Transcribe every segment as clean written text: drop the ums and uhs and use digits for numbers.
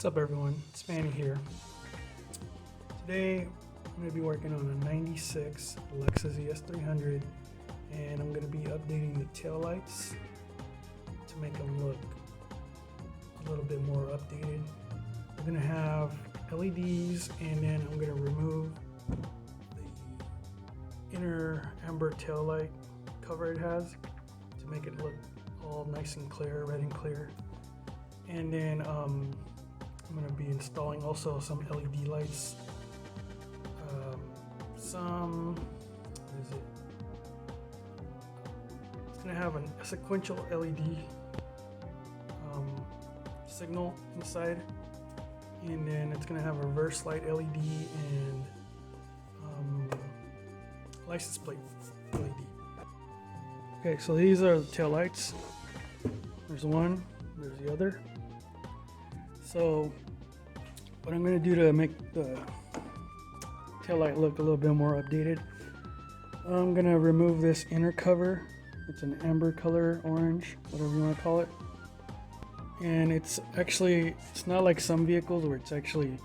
What's up everyone, it's Manny here. Today I'm going to be working on a 96 Lexus ES300 and I'm going to be updating the taillights to make them look a little bit more updated. We're going to have LEDs and then I'm going to remove the inner amber taillight cover it has to make it look all nice and clear, red and clear. And then I'm going to be installing also some LED lights. It's going to have a sequential LED signal inside, and then it's going to have a reverse light LED and license plate LED. Okay, so these are the tail lights. There's one, there's the other. So what I'm going to do to make the tail light look a little bit more updated, I'm going to remove this inner cover. It's an amber color, orange, whatever you want to call it. And it's not like some vehicles where it's actually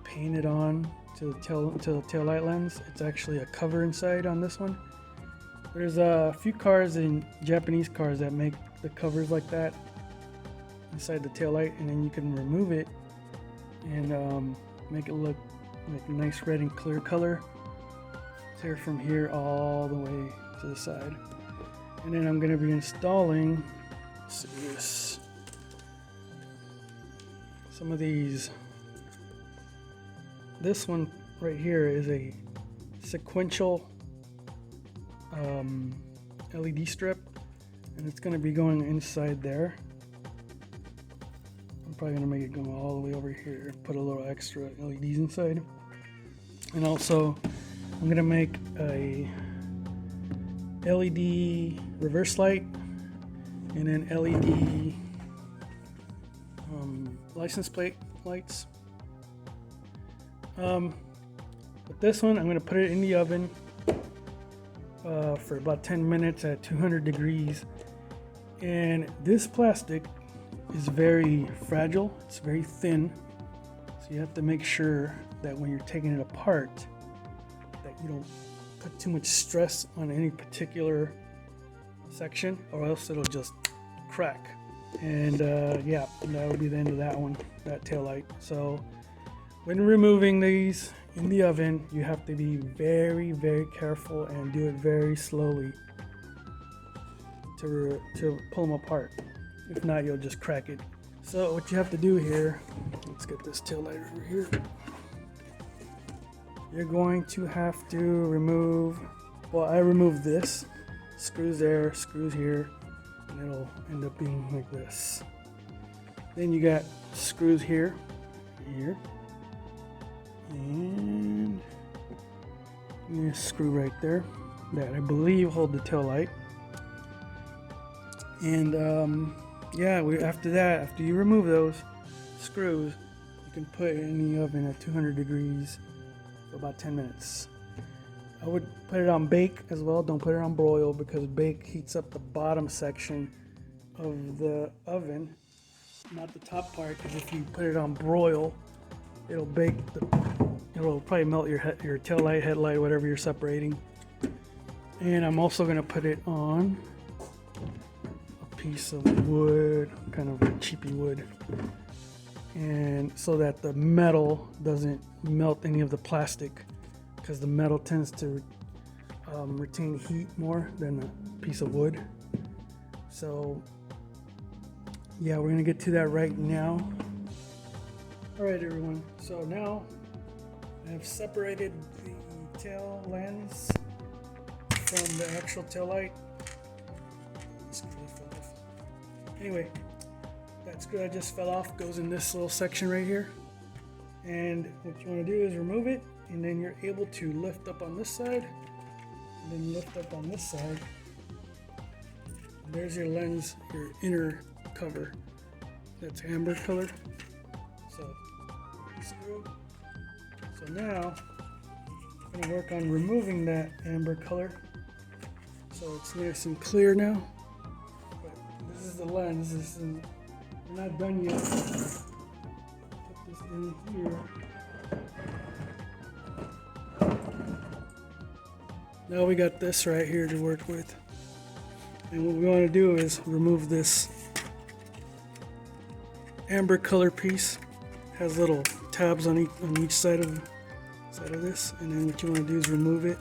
painted on to the tail light lens. It's actually a cover inside on this one. There's a few cars in Japanese cars that make the covers like that inside the tail light, and then you can remove it and make it look like a nice red and clear color, clear from here all the way to the side. And then I'm going to be installing, let's see this, some of these. This one right here is a sequential LED strip, and it's going to be going inside there. I'm probably going to make it go all the way over here, put a little extra LEDs inside. And also I'm going to make a LED reverse light and then LED license plate lights. With this one I'm going to put it in the oven for about 10 minutes at 200 degrees. And this plastic is very fragile, it's very thin, so you have to make sure that when you're taking it apart that you don't put too much stress on any particular section, or else it'll just crack. And yeah, that would be the end of that one, that tail light. So when removing these in the oven, you have to be very, very careful and do it very slowly to pull them apart. If not, you'll just crack it. So what you have to do here, let's get this tail light over here. You're going to have to remove, well, I removed this, screws there, screws here, and it'll end up being like this. Then you got screws here, and a screw right there that I believe hold the tail light. And yeah, after you remove those screws, you can put it in the oven at 200 degrees for about 10 minutes. I would put it on bake as well. Don't put it on broil, because bake heats up the bottom section of the oven, not the top part, because if you put it on broil, it'll probably melt your tail light, headlight, whatever you're separating. And I'm also going to put it on a piece of wood, kind of a cheapy wood, and so that the metal doesn't melt any of the plastic, because the metal tends to retain heat more than a piece of wood. So yeah, we're gonna get to that right now. All right everyone, so now I have separated the tail lens from the actual tail light. Anyway, that screw that just fell off goes in this little section right here. And what you want to do is remove it, and then you're able to lift up on this side, and then lift up on this side. And there's your lens, your inner cover. That's amber colored. So, screw. So now, I'm going to work on removing that amber color, so it's nice and clear now. But this is the lens. We're not done yet. in here. Now we got this right here to work with. And what we want to do is remove this amber color piece. It has little tabs on each side of this, and then what you want to do is remove it.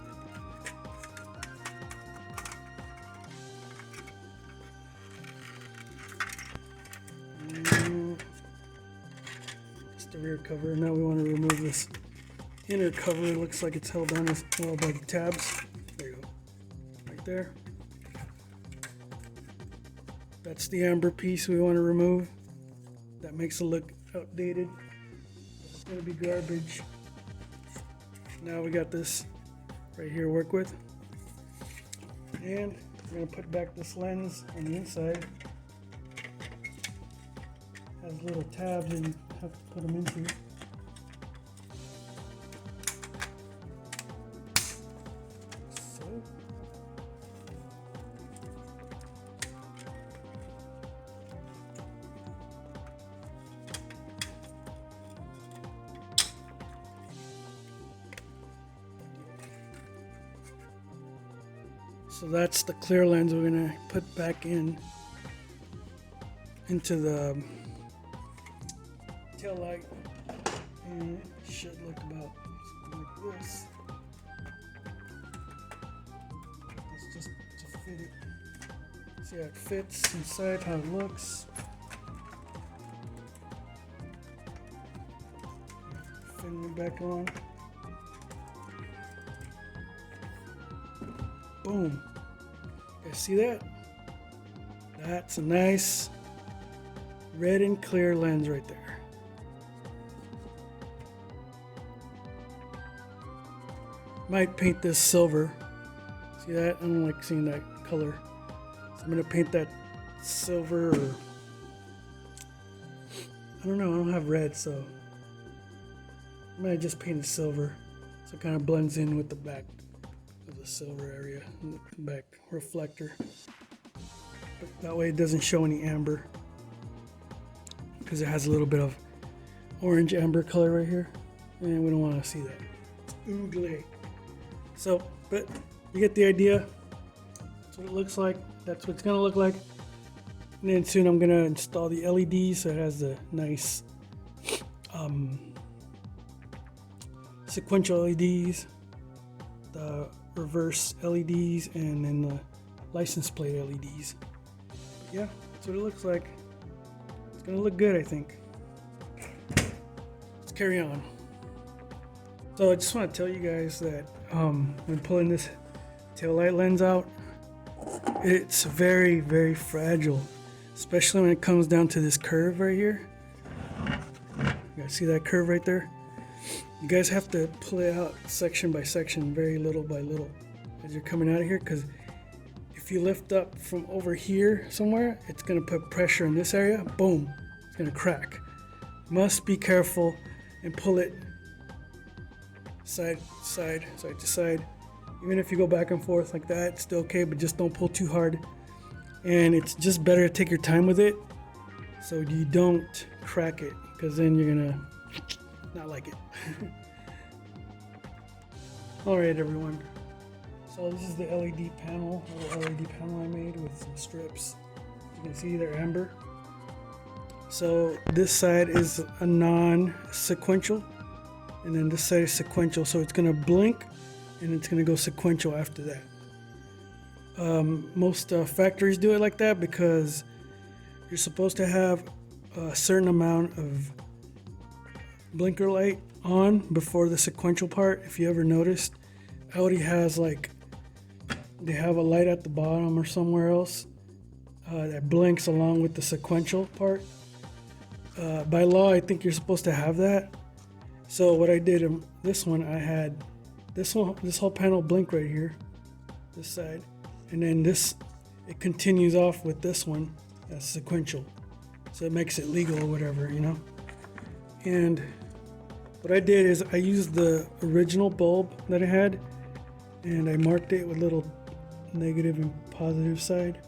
Just the rear cover. Now we want to remove this inner cover. It looks like it's held on as well by the tabs. There you go, right there. That's the amber piece we want to remove. That makes it look outdated. It's going to be garbage. Now we got this right here to work with. And we're going to put back this lens on the inside. Has little tabs that you have to put them into. So that's the clear lens we're gonna put back into the tail light, and it should look about something like this. It's just to fit it. See how it fits inside, how it looks. Fitting it back on. Boom. You guys see that? That's a nice red and clear lens right there. Might paint this silver. See that? I don't like seeing that color. So I'm gonna paint that silver, or I don't know, I don't have red, so I might just paint it silver so it kind of blends in with the back of the silver area in the back reflector. But that way it doesn't show any amber, because it has a little bit of orange amber color right here, and we don't want to see that. It's ugly. So, but you get the idea. That's what it looks like. That's what it's gonna look like. And then soon I'm gonna install the LEDs, so it has the nice sequential LEDs, the reverse LEDs, and then the license plate LEDs. But yeah, that's what it looks like. It's gonna look good, I think. Let's carry on. So I just want to tell you guys that when pulling this taillight lens out, it's very, very fragile, especially when it comes down to this curve right here. You guys see that curve right there? You guys have to pull it out section by section, very little by little, as you're coming out of here, because if you lift up from over here somewhere, it's going to put pressure in this area. Boom, it's going to crack. Must be careful and pull it side to side. Even if you go back and forth like that, it's still okay, but just don't pull too hard. And it's just better to take your time with it so you don't crack it, because then you're gonna not like it. Alright everyone, so this is the LED panel, little LED panel I made with some strips. You can see they're amber. So this side is a non-sequential, and then this side is sequential, so it's gonna blink and it's gonna go sequential after that. Most factories do it like that because you're supposed to have a certain amount of blinker light on before the sequential part. If you ever noticed, Audi has like, they have a light at the bottom or somewhere else that blinks along with the sequential part. By law, I think you're supposed to have that. So what I did in this one, I had this whole panel blink right here, this side, and then it continues off with this one as sequential. So it makes it legal or whatever, you know. And what I did is I used the original bulb that I had, and I marked it with little negative and positive side.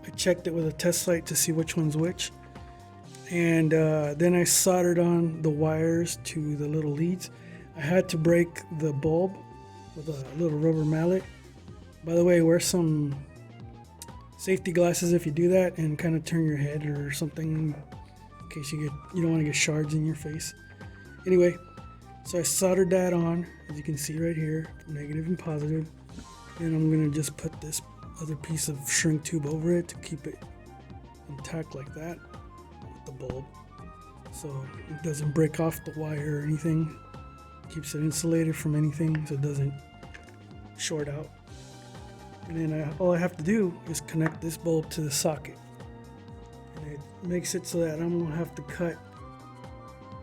I checked it with a test light to see which one's which. And then I soldered on the wires to the little leads. I had to break the bulb with a little rubber mallet. By the way, wear some safety glasses if you do that, and kind of turn your head or something in case you don't want to get shards in your face. Anyway, so I soldered that on, as you can see right here, negative and positive. And I'm gonna just put this other piece of shrink tube over it to keep it intact like that with the bulb, so it doesn't break off the wire or anything. Keeps it insulated from anything so it doesn't short out. And then all I have to do is connect this bulb to the socket, and it makes it so that I don't have to cut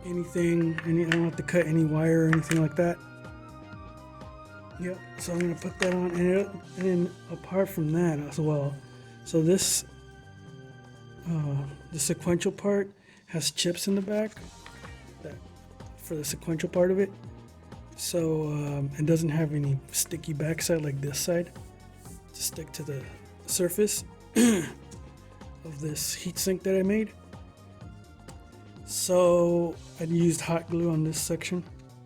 anything, I don't have to cut any wire or anything like that. Yep, so I'm gonna put that on, and then apart from that as well, so this the sequential part has chips in the back for the sequential part of it, so it doesn't have any sticky backside like this side to stick to the surface of this heatsink that I made. So I used hot glue on this section,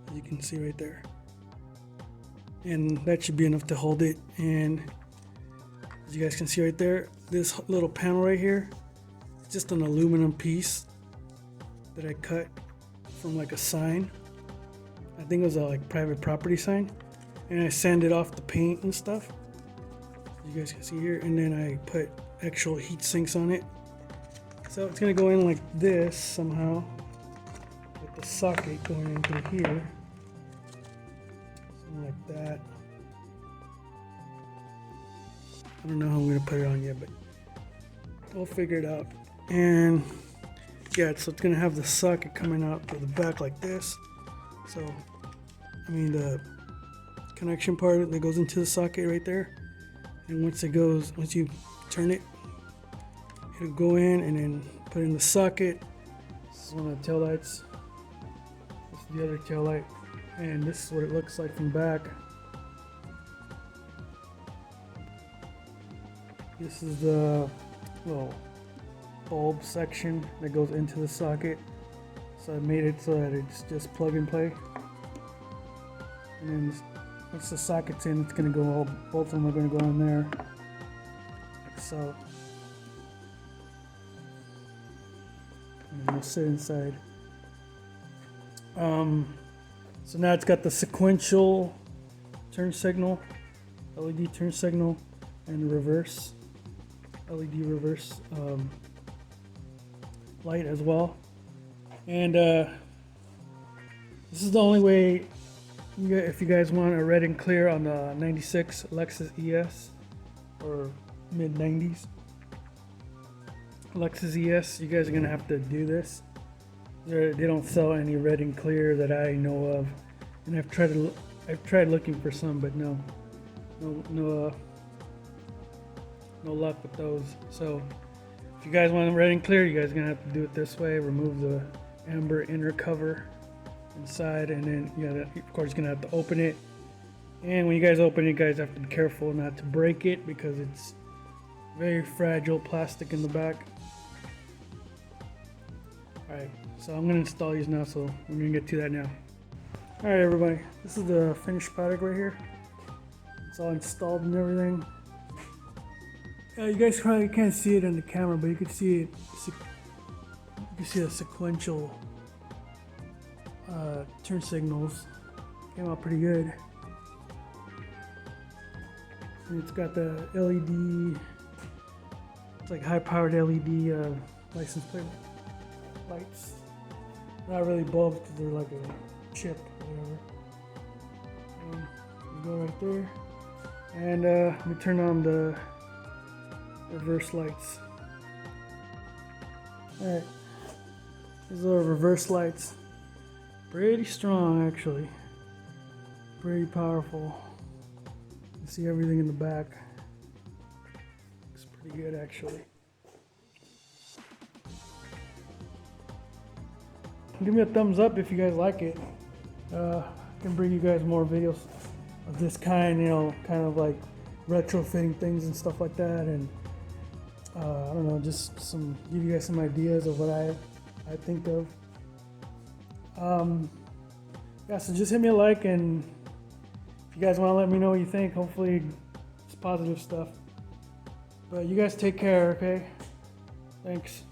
as you can see right there, and that should be enough to hold it. And as you guys can see right there, this little panel right here, it's just an aluminum piece that I cut from like a sign. I think it was a like private property sign, and I sanded off the paint and stuff, as you guys can see here, and then I put actual heat sinks on it. So it's gonna go in like this somehow, with the socket going into here, something like that. I don't know how I'm gonna put it on yet, but we'll figure it out. And yeah, so it's gonna have the socket coming out to the back like this. So, I mean, the connection part that goes into the socket right there. And once you turn it, it'll go in and then put in the socket. This is one of the taillights. This is the other taillight. And this is what it looks like from back. This is the little bulb section that goes into the socket. So I made it so that it's just plug and play. And then once the socket's in, it's gonna go, both of them are gonna go in there, like so. And they'll sit inside. So now it's got the sequential turn signal, LED turn signal, and reverse, LED reverse light as well. And this is the only way, if you guys want a red and clear on the 96 Lexus ES or mid 90s Lexus ES, you guys are gonna have to do this. They don't sell any red and clear that I know of, and I've tried looking for some, but no luck with those. So if you guys want red and clear, you guys are gonna have to do it this way. Remove the amber inner cover inside, and then of course you're gonna have to open it. And when you guys open it, you guys have to be careful not to break it because it's very fragile plastic in the back. Alright, so I'm gonna install these now, so we're gonna get to that now. Alright everybody, this is the finished product right here. It's all installed and everything. You guys probably can't see it on the camera, but you can see it. You can see the sequential turn signals. Came out pretty good. And it's got the LED, it's like high-powered LED license plate lights. Not really bulbs because they're like a chip or whatever. And you go right there. And let me turn on the reverse lights. Alright, these are reverse lights. Pretty strong actually. Pretty powerful. You can see everything in the back. Looks pretty good actually. Give me a thumbs up if you guys like it. I can bring you guys more videos of this kind, kind of like retrofitting things and stuff like that, and I don't know, just give you guys some ideas of what I I think of. Yeah, so just hit me a like, and if you guys want to let me know what you think, hopefully it's positive stuff. But you guys take care, okay? Thanks.